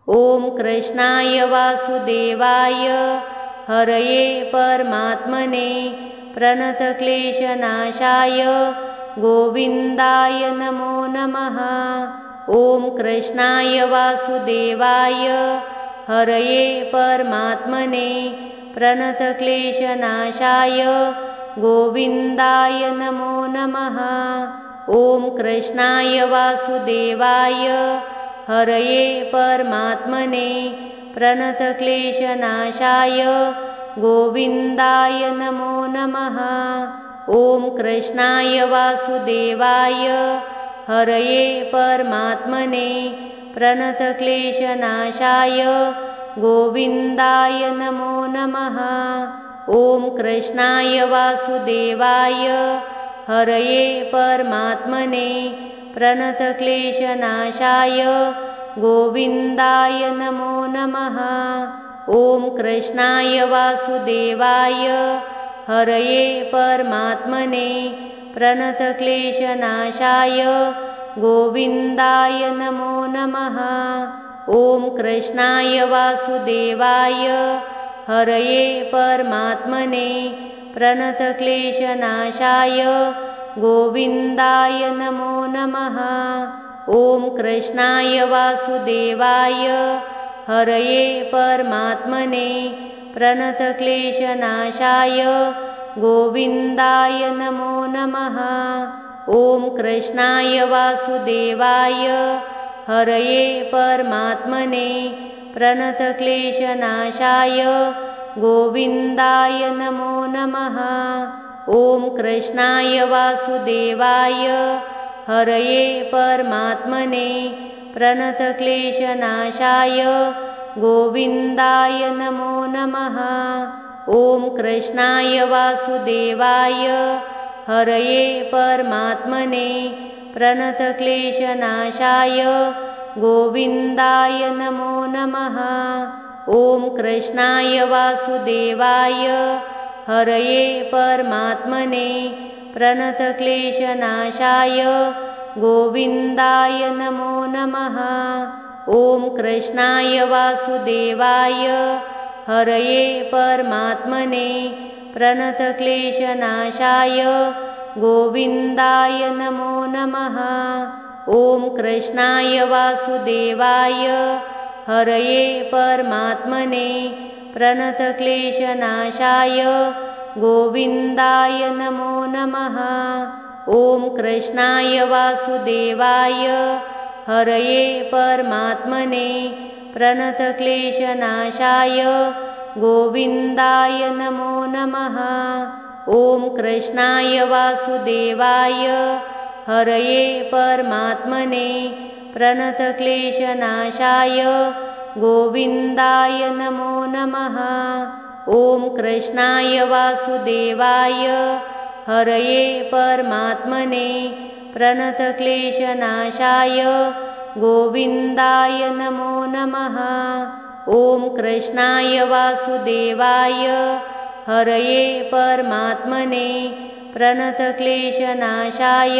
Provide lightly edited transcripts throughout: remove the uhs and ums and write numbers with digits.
ॐ कृष्णाय वासुदेवाय हरये परमात्मने प्रणतक्लेशनाशाय गोविन्दाय नमो नमः। ॐ कृष्णाय वासुदेवाय हरये परमात्मने प्रणतक्लेशनाशाय गोविन्दाय नमो नमः। ॐ कृष्णाय वासुदेवाय हरये परमात्मने प्रणतक्लेशनाशाय गोविन्दाय नमो नमः। ॐ कृष्णाय वासुदेवाय हरये परमात्मने प्रणतक्लेशनाशाय गोविन्दाय नमो नमः। ॐ कृष्णाय वासुदेवाय हरये परमात्मने प्रणतक्लेशनाशाय गोविन्दाय नमो नमः। ॐ कृष्णाय वासुदेवाय हरये परमात्मने प्रणतक्लेशनाशाय गोविन्दाय नमो नमः। ॐ कृष्णाय वासुदेवाय हरये परमात्मने प्रणतक्लेशनाशाय गोविन्दाय नमो नमः। ॐ कृष्णाय वासुदेवाय हरये परमात्मने प्रणतक्लेशनाशाय गोविन्दाय नमो नमः। ॐ कृष्णाय वासुदेवाय हरये परमात्मने प्रणतक्लेशनाशाय गोविन्दाय नमो नमः। ॐ कृष्णाय वासुदेवाय हरये परमात्मने प्रणतक्लेशनाशाय गोविन्दाय नमो नमः। ॐ कृष्णाय वासुदेवाय हरये परमात्मने प्रणतक्लेशनाशाय गोविन्दाय नमो नमः। ॐ कृष्णाय वासुदेवाय हरये परमात्मने प्रणतक्लेशनाशाय गोविन्दाय नमो नमः। ॐ कृष्णाय वासुदेवाय हरये परमात्मने प्रणतक्लेशनाशाय गोविन्दाय नमो नमः। ॐ कृष्णाय वासुदेवाय हरये परमात्मने प्रणतक्लेशनाशाय गोविन्दाय नमो नमः। ॐ कृष्णाय वासुदेवाय हरये परमात्मने प्रणतक्लेशनाशाय गोविन्दाय नमो नमः। ॐ कृष्णाय वासुदेवाय हरये परमात्मने प्रणतक्लेशनाशाय गोविन्दाय नमो नमः। ॐ कृष्णाय वासुदेवाय हरये परमात्मने प्रणतक्लेशनाशाय गोविन्दाय नमो नमः। ॐ कृष्णाय वासुदेवाय हरये परमात्मने प्रणतक्लेशनाशाय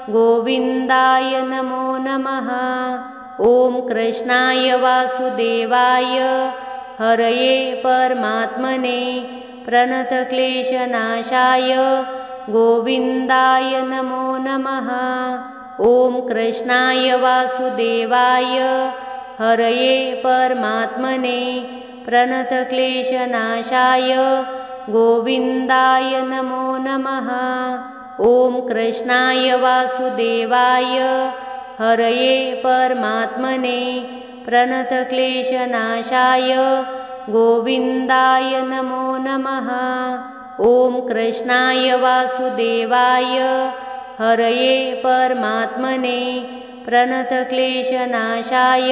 गोविन्दाय नमो नमः। ॐ कृष्णाय वासुदेवाय हरये परमात्मने प्रणतक्लेशनाशाय गोविन्दाय नमो नमः। ॐ कृष्णाय वासुदेवाय हरये परमात्मने प्रणतक्लेशनाशाय गोविन्दाय नमो नमः। ॐ कृष्णाय वासुदेवाय हरये परमात्मने प्रणतक्लेशनाशाय गोविन्दाय नमो नमः। ॐ कृष्णाय वासुदेवाय हरये परमात्मने प्रणतक्लेशनाशाय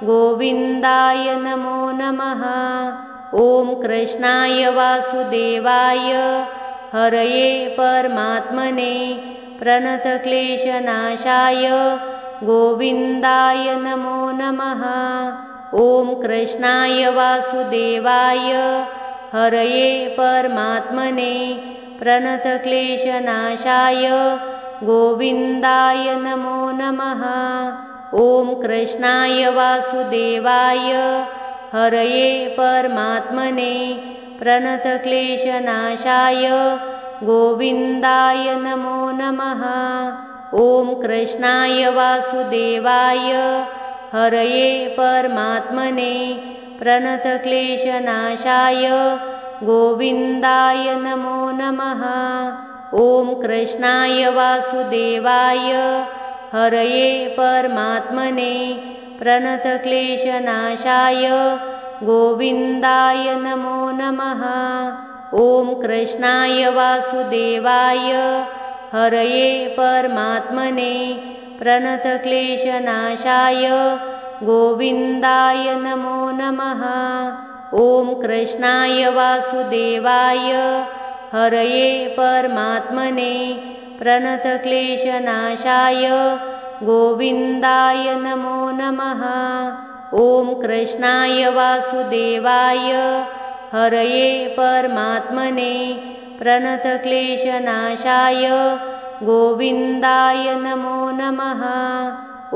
गोविन्दाय नमो नमः। ॐ कृष्णाय वासुदेवाय हरये परमात्मने प्रणतक्लेशनाशाय गोविन्दाय नमो नमः। ॐ कृष्णाय वासुदेवाय हरये परमात्मने प्रणतक्लेशनाशाय गोविन्दाय नमो नमः। ॐ कृष्णाय वासुदेवाय हरये परमात्मने प्रणतक्लेशनाशाय गोविन्दाय नमो नमः। ॐ कृष्णाय वासुदेवाय हरये परमात्मने प्रणतक्लेशनाशाय गोविन्दाय नमो नमः। ॐ कृष्णाय वासुदेवाय हरये परमात्मने प्रणतक्लेशनाशाय गोविन्दाय नमो नमः। ॐ कृष्णाय वासुदेवाय हरये परमात्मने प्रणतक्लेशनाशाय गोविन्दाय नमो नमः। ॐ कृष्णाय वासुदेवाय हरये परमात्मने प्रणतक्लेशनाशाय गोविन्दाय नमो नमः। ॐ कृष्णाय वासुदेवाय हरये परमात्मने प्रणतक्लेशनाशाय गोविन्दाय नमो नमः।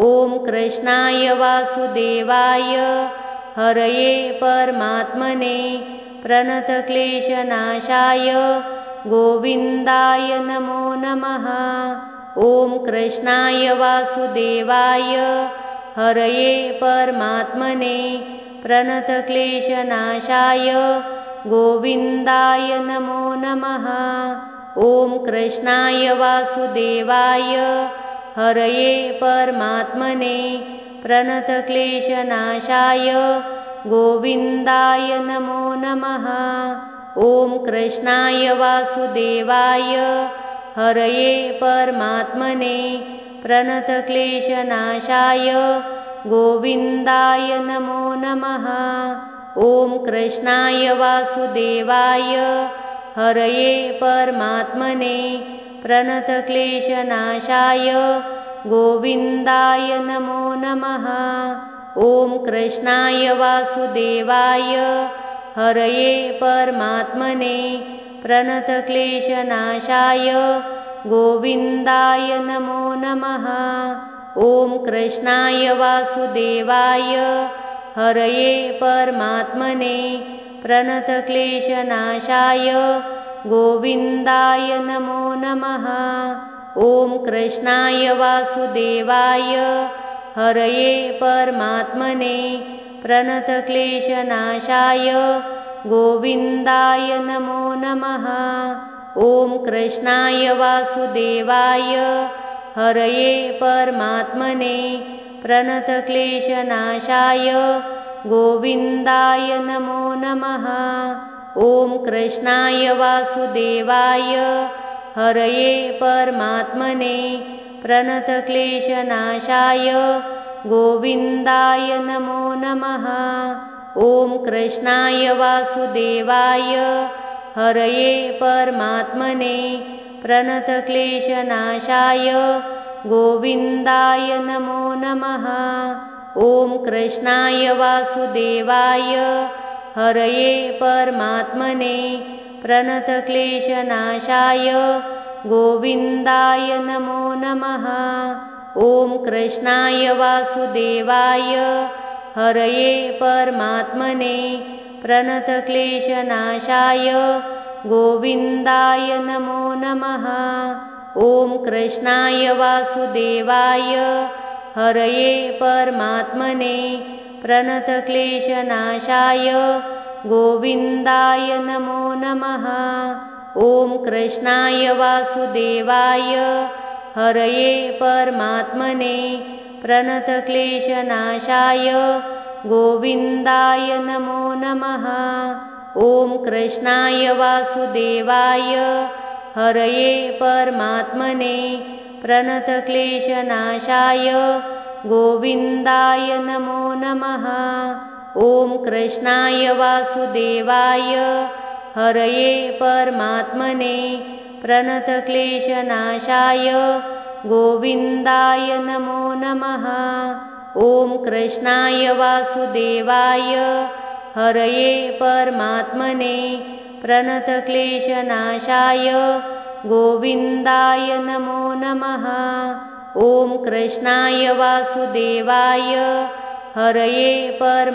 ॐ कृष्णाय वासुदेवाय हरये परमात्मने प्रणतक्लेशनाशाय गोविन्दाय नमो नमः। ॐ कृष्णाय वासुदेवाय हरये परमात्मने प्रणतक्लेशनाशाय गोविन्दाय नमो नमः। ॐ कृष्णाय वासुदेवाय हरये परमात्मने प्रणतक्लेशनाशाय गोविन्दाय नमो नमः। ॐ कृष्णाय वासुदेवाय हरये परमात्मने प्रणतक्लेशनाशाय गोविन्दाय नमो नमः। ॐ कृष्णाय वासुदेवाय हरये परमात्मने प्रणतक्लेशनाशाय गोविन्दाय नमो नमः। ॐ कृष्णाय वासुदेवाय हरये परमात्मने प्रणतक्लेशनाशाय गोविन्दाय नमो नमः। ॐ कृष्णाय वासुदेवाय हरये परमात्मने प्रणतक्लेशनाशाय गोविन्दाय नमो नमः। ॐ कृष्णाय वासुदेवाय हरये परमात्मने प्रणतक्लेशनाशाय गोविन्दाय नमो नमः। ॐ कृष्णाय वासुदेवाय हरये परमात्मने प्रणतक्लेशनाशाय गोविन्दाय नमो नमः। ॐ कृष्णाय वासुदेवाय हरये परमात्मने प्रणतक्लेशनाशाय गोविन्दाय नमो नमः। ॐ कृष्णाय वासुदेवाय हरये परमात्मने प्रणतक्लेशनाशाय गोविन्दाय नमो नमः। ॐ कृष्णाय वासुदेवाय हरये परमात्मने प्रणतक्लेशनाशाय गोविन्दाय नमो नमः। ॐ कृष्णाय वासुदेवाय हरये परमात्मने प्रणतक्लेशनाशाय गोविन्दाय नमो नमः। ॐ कृष्णाय वासुदेवाय हरये परमात्मने प्रणतक्लेशनाशाय गोविन्दाय नमो नमः। ॐ कृष्णाय वासुदेवाय हरये परमात्मने प्रणतक्लेशनाशाय गोविन्दाय नमो नमः। ॐ कृष्णाय वासुदेवाय हरये परमात्मने प्रणतक्लेशनाशाय गोविन्दाय नमो नमः। ॐ कृष्णाय वासुदेवाय हरये परमात्मने प्रणतक्लेशनाशाय गोविन्दाय नमो नमः। ॐ कृष्णाय वासुदेवाय हरये परमात्मने प्रणतक्लेशनाशाय गोविन्दाय नमो नमः। ॐ कृष्णाय वासुदेवाय हरये